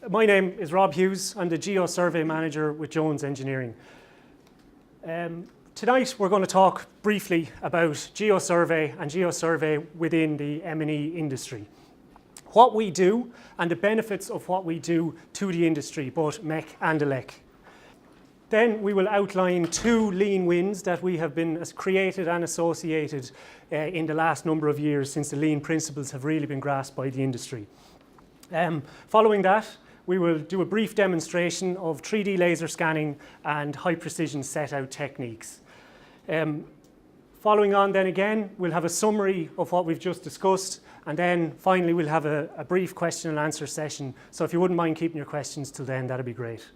My name is Rob Hughes. I'm the Geo-Survey Manager with Jones Engineering. Tonight we're going to talk briefly about Geo-Survey and Geo-Survey within the M&E industry. What we do and the benefits of what we do to the industry, both mech and elec. Then we will outline 2 lean wins that we have been created and associated in the last number of years since the lean principles have really been grasped by the industry. Following that, we will do a brief demonstration of 3D laser scanning and high precision set out techniques. Following on then again, we'll have a summary of what we've just discussed, and then finally we'll have a brief question and answer session. So if you wouldn't mind keeping your questions till then, that'd be great.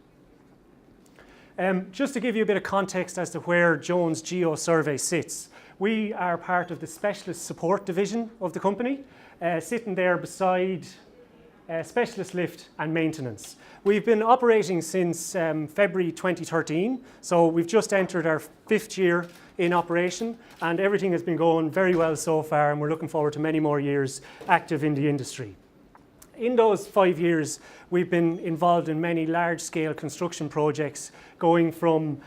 Just to give you a bit of context as to where Jones Geo-Survey sits, we are part of the specialist support division of the company, sitting there beside specialist lift and maintenance. We've been operating since February 2013, so we've just entered our 5th year in operation, and everything has been going very well so far, and we're looking forward to many more years active in the industry. In those 5 years, we've been involved in many large-scale construction projects, going from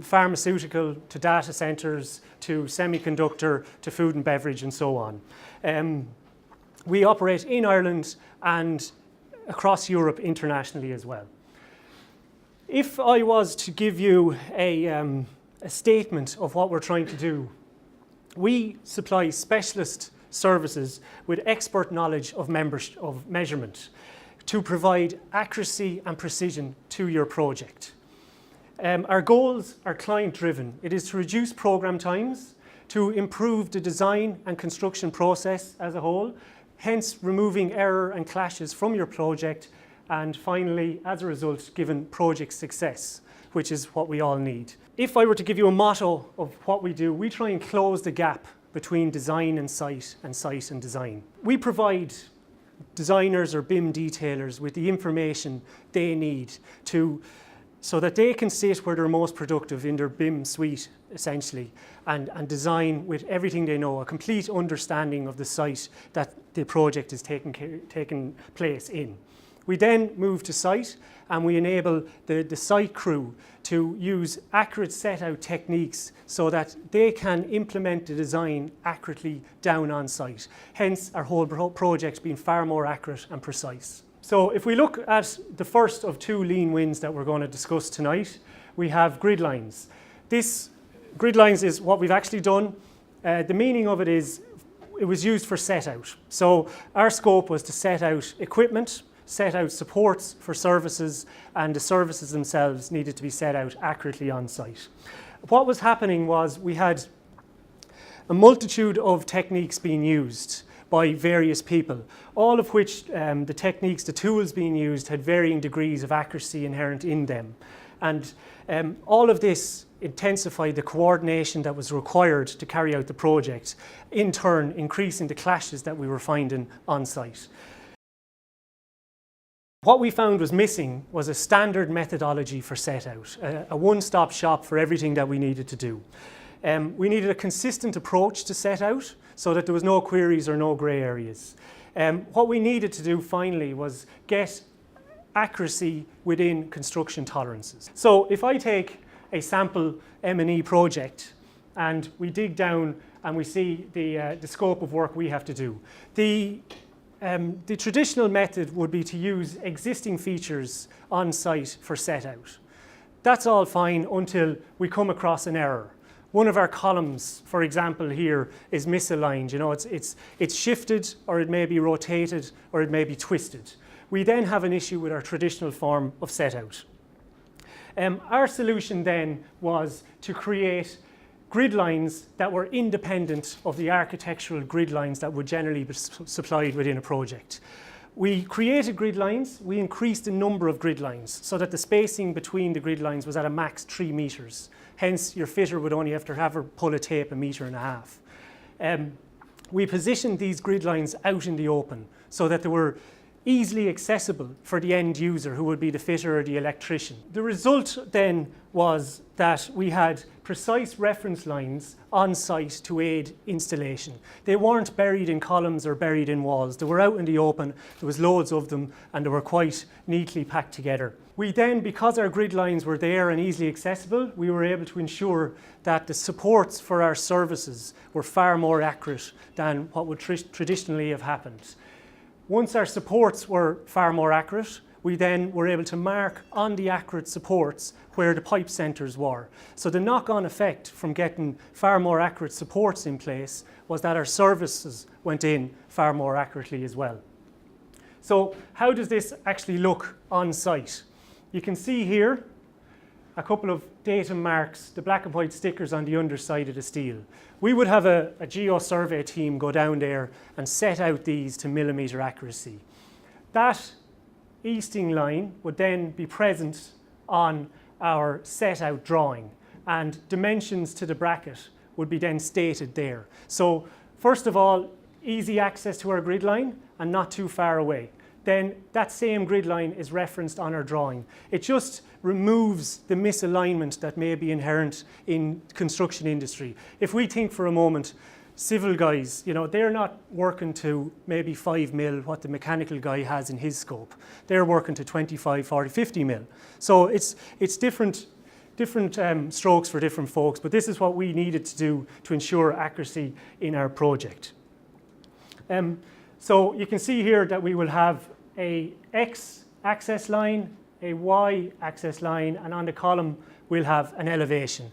pharmaceutical to data centres to semiconductor to food and beverage and so on. We operate in Ireland and across Europe internationally as well. If I was to give you a statement of what we're trying to do, we supply specialist services with expert knowledge of measurement to provide accuracy and precision to your project. Our goals are client-driven. It is to reduce program times, to improve the design and construction process as a whole, hence removing error and clashes from your project, and finally, as a result, given project success, which is what we all need. If I were to give you a motto of what we do, we try and close the gap between design and site and design. We provide designers or BIM detailers with the information they need so that they can sit where they're most productive in their BIM suite, essentially, and design with everything they know, a complete understanding of the site that the project is taking place in. We then move to site and we enable the site crew to use accurate set-out techniques so that they can implement the design accurately down on site. Hence, our whole project being far more accurate and precise. So if we look at the first of 2 lean wins that we're going to discuss tonight, we have grid lines. This grid lines is what we've actually done. The meaning of it is it was used for set out. So our scope was to set out equipment, set out supports for services, and the services themselves needed to be set out accurately on site. What was happening was we had a multitude of techniques being used by various people, all of which the techniques, the tools being used had varying degrees of accuracy inherent in them. And all of this intensified the coordination that was required to carry out the project, in turn increasing the clashes that we were finding on site. What we found was missing was a standard methodology for set out, a one-stop shop for everything that we needed to do. We needed a consistent approach to set out so that there was no queries or no grey areas. What we needed to do finally was get accuracy within construction tolerances. So if I take a sample M&E project and we dig down and we see the scope of work we have to do, the traditional method would be to use existing features on site for set out. That's all fine until we come across an error. One of our columns, for example, here is misaligned. You know, it's shifted, or it may be rotated, or it may be twisted. We then have an issue with our traditional form of set out. Our solution then was to create grid lines that were independent of the architectural grid lines that would generally be supplied within a project. We created grid lines, we increased the number of grid lines so that the spacing between the grid lines was at a max 3 meters. Hence, your fitter would only have to pull a tape 1.5 meters. We positioned these grid lines out in the open so that they were easily accessible for the end user, who would be the fitter or the electrician. The result then was that we had precise reference lines on site to aid installation. They weren't buried in columns or buried in walls. They were out in the open, there was loads of them, and they were quite neatly packed together. We then, because our grid lines were there and easily accessible, we were able to ensure that the supports for our services were far more accurate than what would traditionally have happened. Once our supports were far more accurate, we then were able to mark on the accurate supports where the pipe centres were. So the knock-on effect from getting far more accurate supports in place was that our services went in far more accurately as well. So how does this actually look on site? You can see here a couple of datum marks, the black and white stickers on the underside of the steel. We would have a geo-survey team go down there and set out these to millimetre accuracy. That easting line would then be present on our set out drawing, and dimensions to the bracket would be then stated there. So first of all, easy access to our grid line and not too far away. Then that same grid line is referenced on our drawing. It just removes the misalignment that may be inherent in construction industry. If we think for a moment, civil guys, they're not working to maybe 5 mil what the mechanical guy has in his scope. They're working to 25, 40, 50 mil. So it's different strokes for different folks, but this is what we needed to do to ensure accuracy in our project. So you can see here that we will have a X access line, a Y access line, and on the column we'll have an elevation.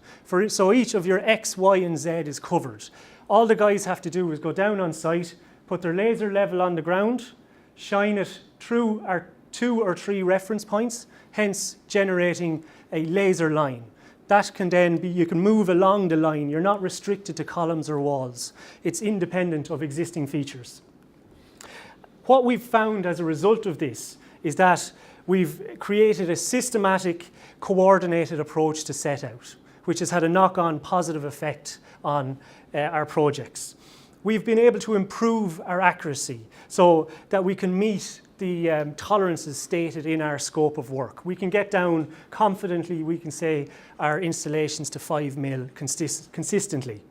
So each of your X, Y, and Z is covered. All the guys have to do is go down on site, put their laser level on the ground, shine it through our 2 or 3 reference points, hence generating a laser line. That can then be, you can move along the line. You're not restricted to columns or walls. It's independent of existing features. What we've found as a result of this is that we've created a systematic, coordinated approach to set out, which has had a knock-on positive effect on our projects. We've been able to improve our accuracy so that we can meet the tolerances stated in our scope of work. We can get down confidently, we can say our installations to 5 mil consistently.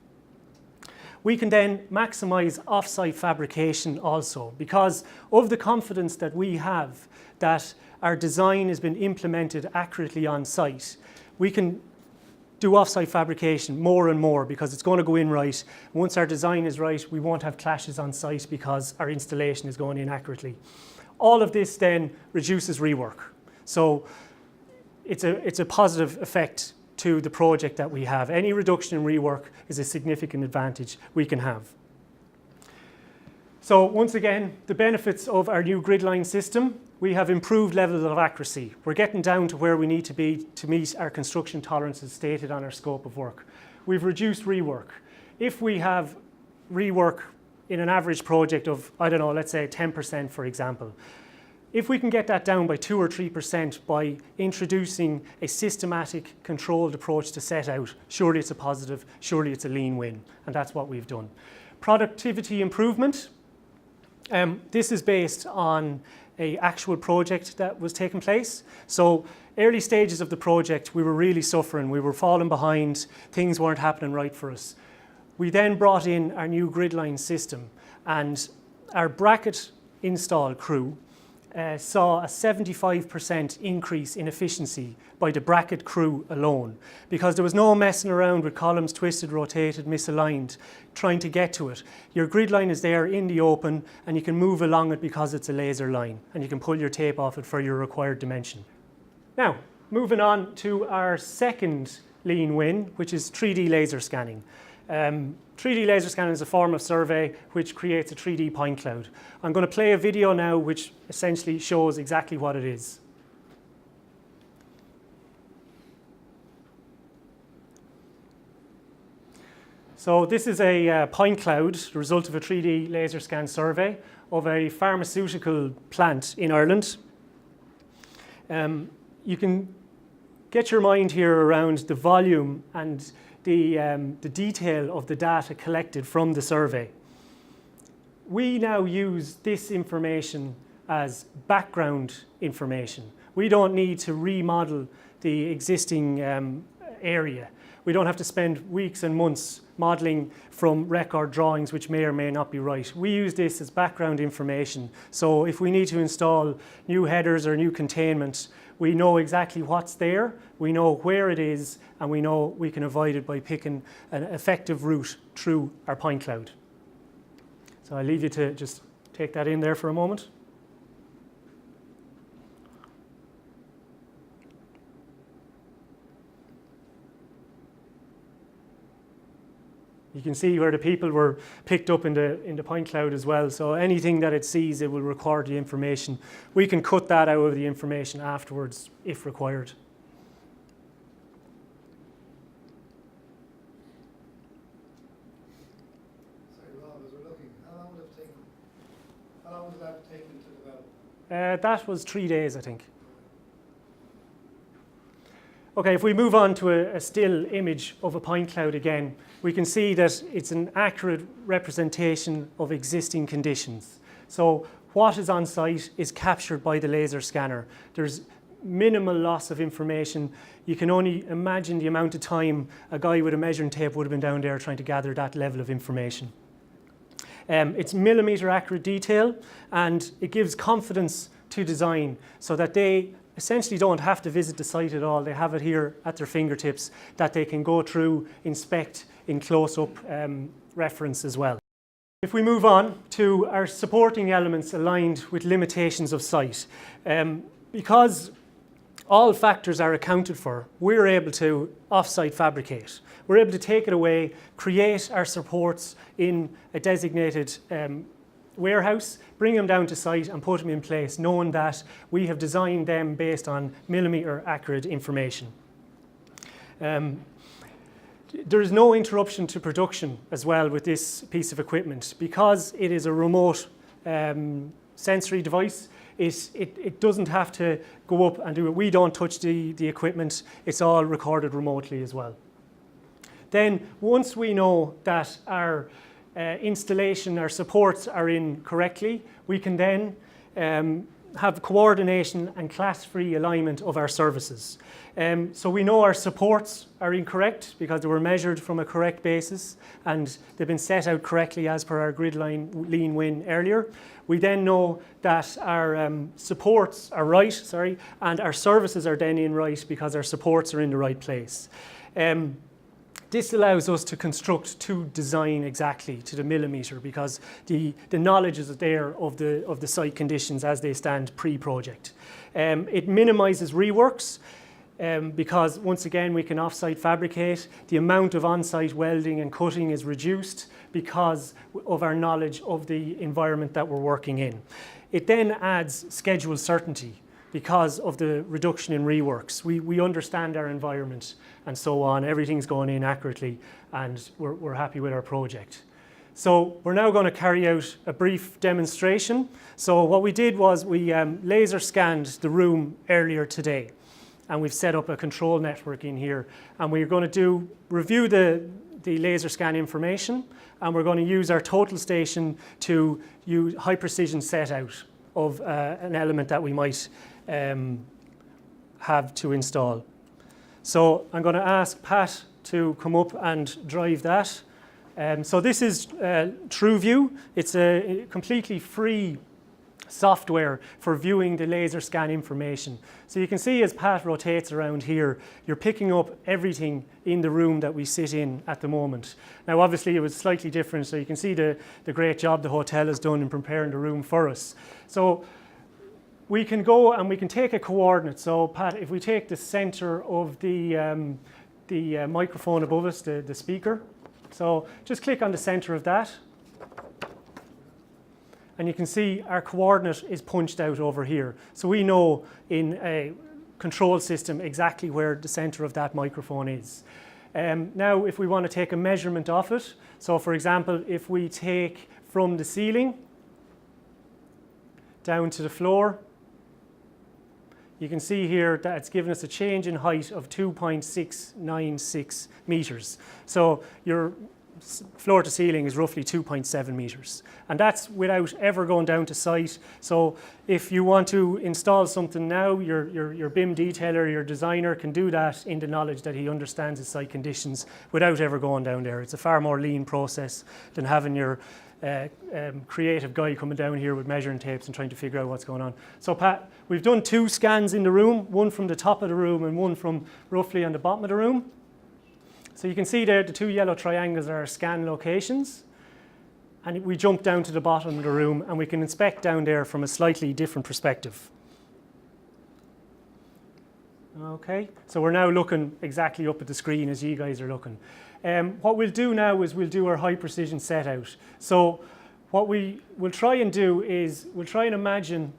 We can then maximise off-site fabrication also, because of the confidence that we have that our design has been implemented accurately on site. We can do off-site fabrication more and more because it's going to go in right. Once our design is right, we won't have clashes on site because our installation is going in accurately. All of this then reduces rework. So it's a positive effect to the project that we have. Any reduction in rework is a significant advantage we can have. So once again, the benefits of our new grid line system: we have improved levels of accuracy. We're getting down to where we need to be to meet our construction tolerances stated on our scope of work. We've reduced rework. If we have rework in an average project of, I don't know, let's say 10%, for example, if we can get that down by 2 or 3% by introducing a systematic, controlled approach to set out, surely it's a positive, surely it's a lean win, and that's what we've done. Productivity improvement. This is based on an actual project that was taking place. So early stages of the project, we were really suffering. We were falling behind. Things weren't happening right for us. We then brought in our new grid line system, and our bracket install crew saw a 75% increase in efficiency by the bracket crew alone, because there was no messing around with columns twisted, rotated, misaligned, trying to get to it. Your grid line is there in the open, and you can move along it because it's a laser line, and you can pull your tape off it for your required dimension. Now, moving on to our second lean win, which is 3D laser scanning. 3D laser scanning is a form of survey which creates a 3D point cloud. I'm going to play a video now which essentially shows exactly what it is. So this is a point cloud, the result of a 3D laser scan survey of a pharmaceutical plant in Ireland. You can get your mind here around the volume and the detail of the data collected from the survey. We now use this information as background information. We don't need to remodel the existing area. We don't have to spend weeks and months modelling from record drawings which may or may not be right. We use this as background information. So if we need to install new headers or new containment, we know exactly what's there, we know where it is, and we know we can avoid it by picking an effective route through our point cloud. So I'll leave you to just take that in there for a moment. You can see where the people were picked up in the point cloud as well. So anything that it sees, it will record the information. We can cut that out of the information afterwards if required. Sorry, Rob, as we're looking, how long was that taken to develop? That was 3 days, I think. Okay, if we move on to a still image of a point cloud again, we can see that it's an accurate representation of existing conditions. So what is on site is captured by the laser scanner. There's minimal loss of information. You can only imagine the amount of time a guy with a measuring tape would have been down there trying to gather that level of information. It's millimeter accurate detail, and it gives confidence to design so that they essentially don't have to visit the site at all. They have it here at their fingertips that they can go through, inspect in close-up reference as well. If we move on to our supporting elements aligned with limitations of site, because all factors are accounted for, we're able to off-site fabricate. We're able to take it away, create our supports in a designated warehouse, bring them down to site and put them in place, knowing that we have designed them based on millimeter accurate information. There is no interruption to production as well with this piece of equipment. Because it is a remote sensory device, it doesn't have to go up and do it. We don't touch the equipment. It's all recorded remotely as well. Then once we know that our installation, our supports are in correctly, we can then have coordination and class-free alignment of our services. So we know our supports are incorrect because they were measured from a correct basis and they've been set out correctly as per our grid line lean win earlier. We then know that our supports are right, and our services are then in right because our supports are in the right place. This allows us to construct to design exactly to the millimeter because the knowledge is there of the site conditions as they stand pre-project. It minimizes reworks because once again we can off-site fabricate. The amount of on-site welding and cutting is reduced because of our knowledge of the environment that we're working in. It then adds schedule certainty because of the reduction in reworks. We understand our environment and so on. Everything's going in accurately and we're happy with our project. So we're now going to carry out a brief demonstration. So what we did was we laser scanned the room earlier today and we've set up a control network in here, and we're going to review the laser scan information, and we're going to use our total station to use high precision set out of an element that we might have to install. So I'm going to ask Pat to come up and drive that. So this is TrueView. It's a completely free software for viewing the laser scan information. So you can see as Pat rotates around here, you're picking up everything in the room that we sit in at the moment. Now obviously it was slightly different, so you can see the great job the hotel has done in preparing the room for us. So we can go and we can take a coordinate. So Pat, if we take the center of the microphone above us, the speaker, so just click on the center of that. And you can see our coordinate is punched out over here. So we know in a control system exactly where the center of that microphone is. Now, if we want to take a measurement of it, so for example, if we take from the ceiling down to the floor, you can see here that it's given us a change in height of 2.696 meters. So you're floor to ceiling is roughly 2.7 meters. And that's without ever going down to site. So if you want to install something now, your BIM detailer, your designer can do that in the knowledge that he understands his site conditions without ever going down there. It's a far more lean process than having your creative guy coming down here with measuring tapes and trying to figure out what's going on. So Pat, we've done 2 scans in the room, one from the top of the room and one from roughly on the bottom of the room. So you can see there the 2 yellow triangles are our scan locations. And we jump down to the bottom of the room and we can inspect down there from a slightly different perspective. Okay, so we're now looking exactly up at the screen as you guys are looking. What we'll do now is we'll do our high precision set out. So what we will try and do is we'll try and imagine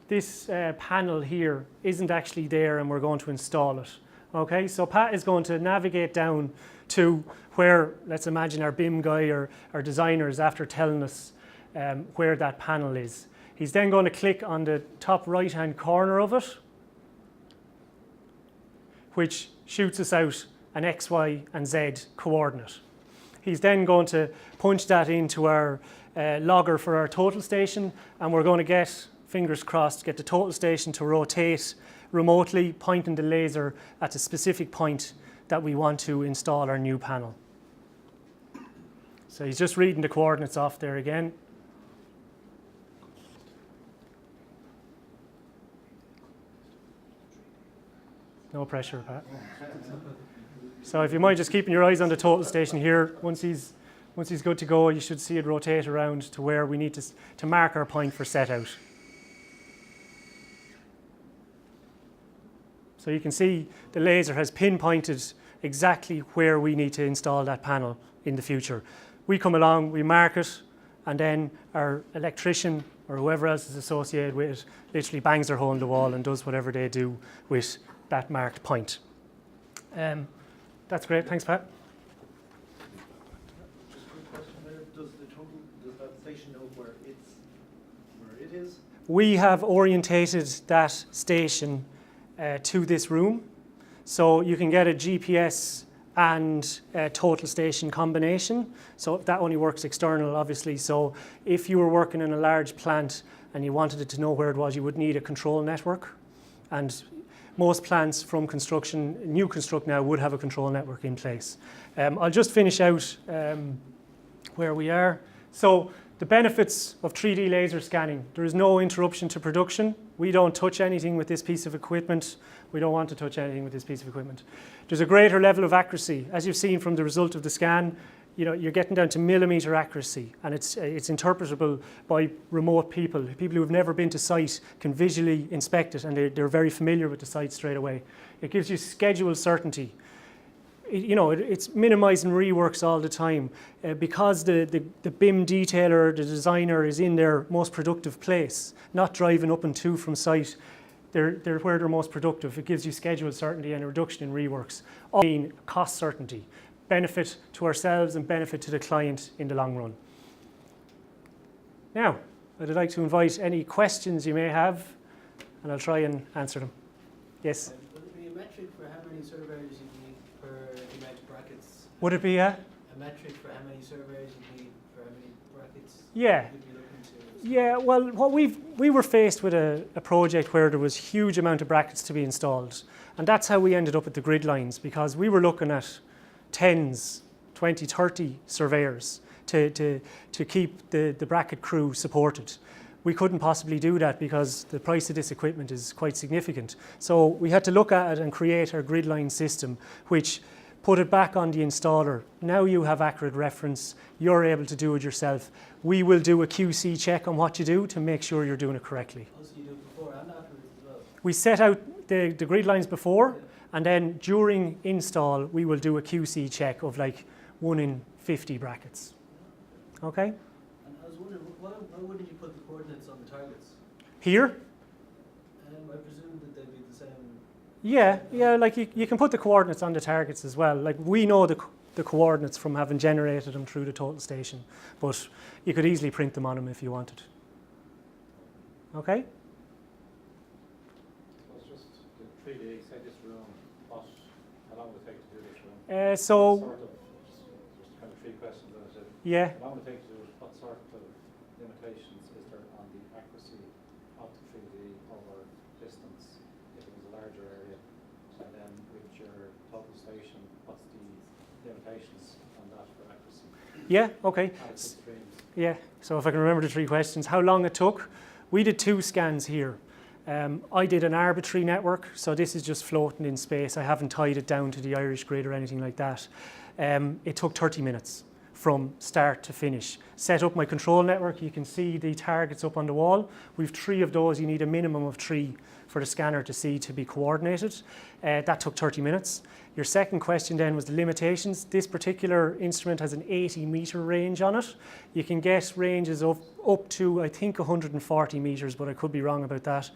this panel here isn't actually there and we're going to install it. Okay, so Pat is going to navigate down to where, let's imagine our BIM guy or our designer is after telling us where that panel is. He's then going to click on the top right hand corner of it, which shoots us out an X, Y and Z coordinate. He's then going to punch that into our logger for our total station, and we're going to get, fingers crossed, get the total station to rotate remotely, pointing the laser at a specific point that we want to install our new panel. So he's just reading the coordinates off there again. No pressure, Pat. So if you mind just keeping your eyes on the total station here, once he's good to go, you should see it rotate around to where we need to mark our point for set out. So you can see the laser has pinpointed exactly where we need to install that panel in the future. We come along, we mark it, and then our electrician or whoever else is associated with it literally bangs their hole in the wall and does whatever they do with that marked point. That's great, thanks Pat. Just a quick question there. Does that station know where it is? We have orientated that station to this room. So you can get a GPS and a total station combination. So that only works external, obviously. So if you were working in a large plant and you wanted it to know where it was, you would need a control network. And most plants from construction, new construct now, would have a control network in place. I'll just finish out where we are. So the benefits of 3D laser scanning: there is no interruption to production. We don't touch anything with this piece of equipment. We don't want to touch anything with this piece of equipment. There's a greater level of accuracy. As you've seen from the result of the scan, you're getting down to millimeter accuracy, and it's interpretable by remote people. People who have never been to site can visually inspect it, and they're very familiar with the site straight away. It gives you schedule certainty. It's minimizing reworks all the time because the BIM detailer, the designer, is in their most productive place, not driving up and to from site. They're where they're most productive. It gives you schedule certainty and a reduction in reworks. All mean cost certainty, benefit to ourselves and benefit to the client in the long run. Now, I'd like to invite any questions you may have, and I'll try and answer them. Yes? Would it be a metric for how many surveys you need per amount of brackets? Would it be a metric for how many surveys you need for how many brackets? Yeah. You'd be looking to? Yeah, well, we were faced with a project where there was huge amount of brackets to be installed, and that's how we ended up at the grid lines, because we were looking at 10s, 20, 30 surveyors to keep the bracket crew supported. We couldn't possibly do that because the price of this equipment is quite significant. So we had to look at it and create our grid line system, which put it back on the installer. Now you have accurate reference, you're able to do it yourself. We will do a QC check on what you do to make sure you're doing it correctly. Also, you do it before and afterwards as well? We set out the grid lines before, and then during install, we will do a QC check of like 1 in 50 brackets. Okay? And I was wondering, why wouldn't you put the coordinates on the targets? Here? I presume that they'd be the same. Yeah, like you can put the coordinates on the targets as well. Like we know the coordinates from having generated them through the total station, but you could easily print them on them if you wanted. Okay? So it's just the 3D, say this room, how long would it take to do this room? So Sort of, just kind of three questions on it. Yeah. How long would it take to do it? What sort of limitations is there on the accuracy of the 3D over distance if it was a larger area? And then with your total station, what's the limitations on that for accuracy? Yeah, okay. And its extremes? Yeah, so if I can remember the three questions. How long it took? We did 2 scans here. I did an arbitrary network, so this is just floating in space. I haven't tied it down to the Irish grid or anything like that. It took 30 minutes from start to finish. Set up my control network. You can see the targets up on the wall. We've 3 of those. You need a minimum of 3 for the scanner to see to be coordinated. That took 30 minutes. Your second question then was the limitations. This particular instrument has an 80-metre range on it. You can get ranges of up to, I think, 140 metres, but I could be wrong about that.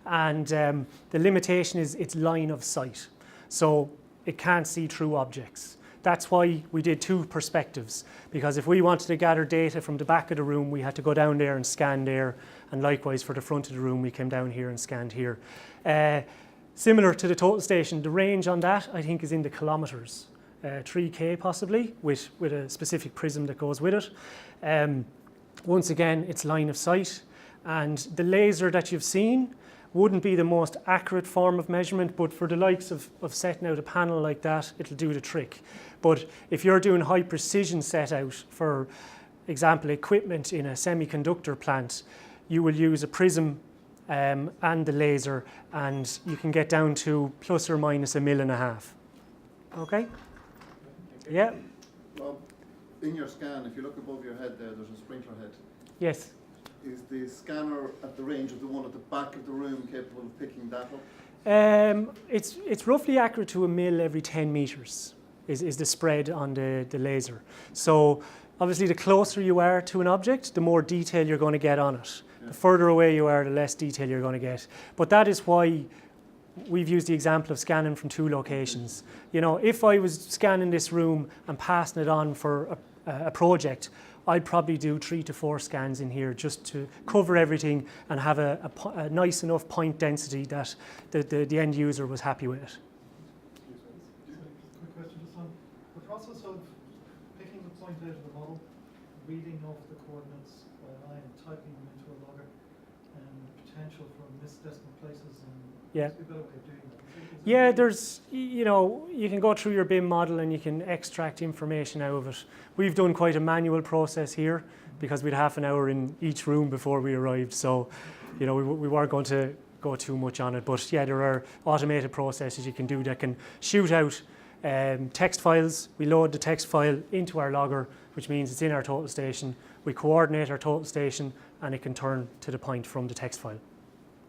And the limitation is its line of sight. So it can't see through objects. That's why we did 2 perspectives, because if we wanted to gather data from the back of the room, we had to go down there and scan there, and likewise for the front of the room, we came down here and scanned here. Similar to the total station, the range on that, I think, is in the kilometres, 3K possibly, with a specific prism that goes with it. Once again, it's line of sight, and the laser that you've seen wouldn't be the most accurate form of measurement, but for the likes of setting out a panel like that, it'll do the trick. But if you're doing high precision set out, for example, equipment in a semiconductor plant, you will use a prism and the laser, and you can get down to plus or minus 1.5 mil. Okay? Yeah? Rob, in your scan, if you look above your head there, there's a sprinkler head. Yes. Is the scanner at the range of the one at the back of the room capable of picking that up? It's roughly accurate to 1 mil every 10 metres is the spread on the laser. So obviously the closer you are to an object, the more detail you're going to get on it. The further away you are, the less detail you're going to get. But that is why we've used the example of scanning from 2 locations. You know, if I was scanning this room and passing it on for a project, I'd probably do 3 to 4 scans in here just to cover everything and have a nice enough point density that the end user was happy with it. Quick question, just on the process of picking the point out of the model, reading off the coordinates by eye and typing them into a logger, and potential for missed decimal places, and Yeah. what's the better way of doing that? Yeah, there's, you know, you can go through your BIM model and you can extract information out of it. We've done quite a manual process here because we'd half an hour in each room before we arrived. So, you know, we weren't going to go too much on it. But yeah, there are automated processes you can do that can shoot out text files. We load the text file into our logger, which means it's in our total station. We coordinate our total station and it can turn to the point from the text file.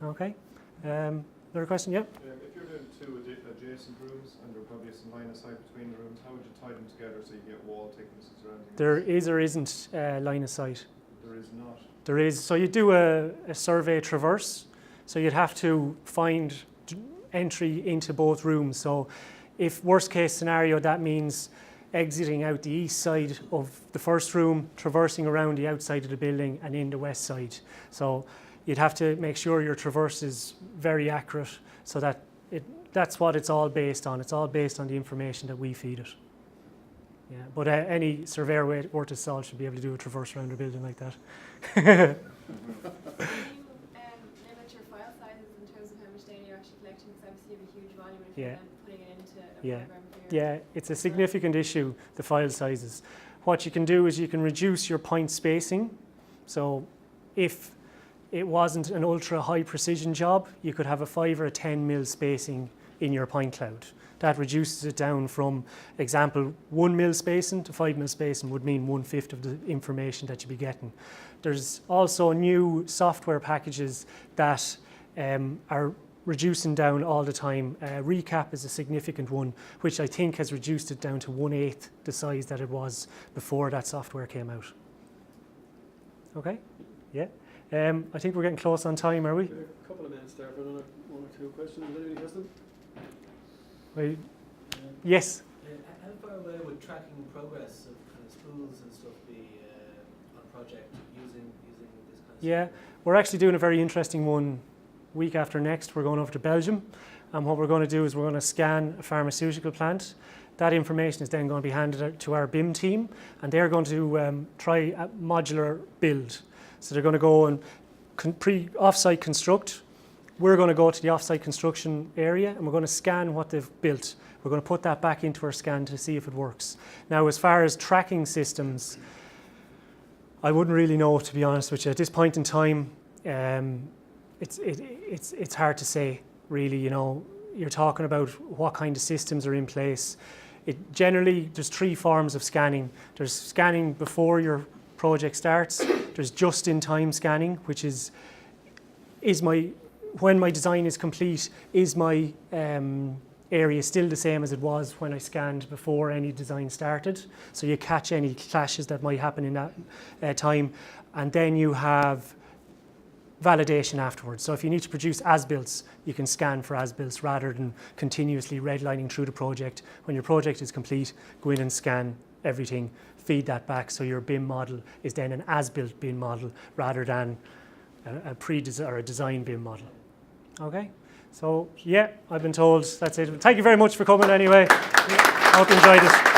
Okay. Another question? Yeah. If you're doing 2 adjacent rooms and there probably some line of sight between the rooms, how would you tie them together so you get wall thicknesses or anything? There is or isn't line of sight. There is not. There is. So you do a survey traverse. So you'd have to find entry into both rooms. So if worst case scenario, that means exiting out the east side of the first room, traversing around the outside of the building and in the west side. So you'd have to make sure your traverse is very accurate so that that's what it's all based on. It's all based on the information that we feed it. Yeah, but any surveyor worth his salt should be able to do a traverse around a building like that. Can you limit your file sizes in terms of how much data you're actually collecting? Because obviously you have a huge volume if you're then putting it into a program for your... Yeah, it's a significant issue, the file sizes. What you can do is you can reduce your point spacing. So if it wasn't an ultra high precision job, you could have a 5 or a 10 mil spacing in your point cloud. That reduces it down from, example, 1 mil spacing to 5 mil spacing would mean 1/5 of the information that you'd be getting. There's also new software packages that are reducing down all the time. Recap is a significant one, which I think has reduced it down to 1/8 the size that it was before that software came out. Okay? Yeah. I think we're getting close on time, are we? A couple of minutes there for another 1 or 2 questions. Does anybody has them? Yes. How far away would tracking progress of kind of spools and stuff be on a project using this kind of Yeah, software? we're actually doing a very interesting one week after next. We're going over to Belgium, and what we're going to do is we're going to scan a pharmaceutical plant. That information is then going to be handed out to our BIM team, and they're going to try a modular build. So they're going to go and off-site construct. We're going to go to the off-site construction area and we're going to scan what they've built. We're going to put that back into our scan to see if it works. Now, as far as tracking systems, I wouldn't really know, to be honest with you. At this point in time, it's hard to say, really. You know, you're talking about what kind of systems are in place. Generally, there's 3 forms of scanning. There's scanning before your project starts. There's just-in-time scanning, which is when my design is complete, is my area still the same as it was when I scanned before any design started? So you catch any clashes that might happen in that time. And then you have validation afterwards. So if you need to produce as-builts, you can scan for as-builts rather than continuously redlining through the project. When your project is complete, go in and scan everything, feed that back, so your BIM model is then an as-built BIM model rather than a pre-design or a design BIM model. Okay, so yeah, I've been told that's it. Thank you very much for coming anyway. I hope you enjoyed it.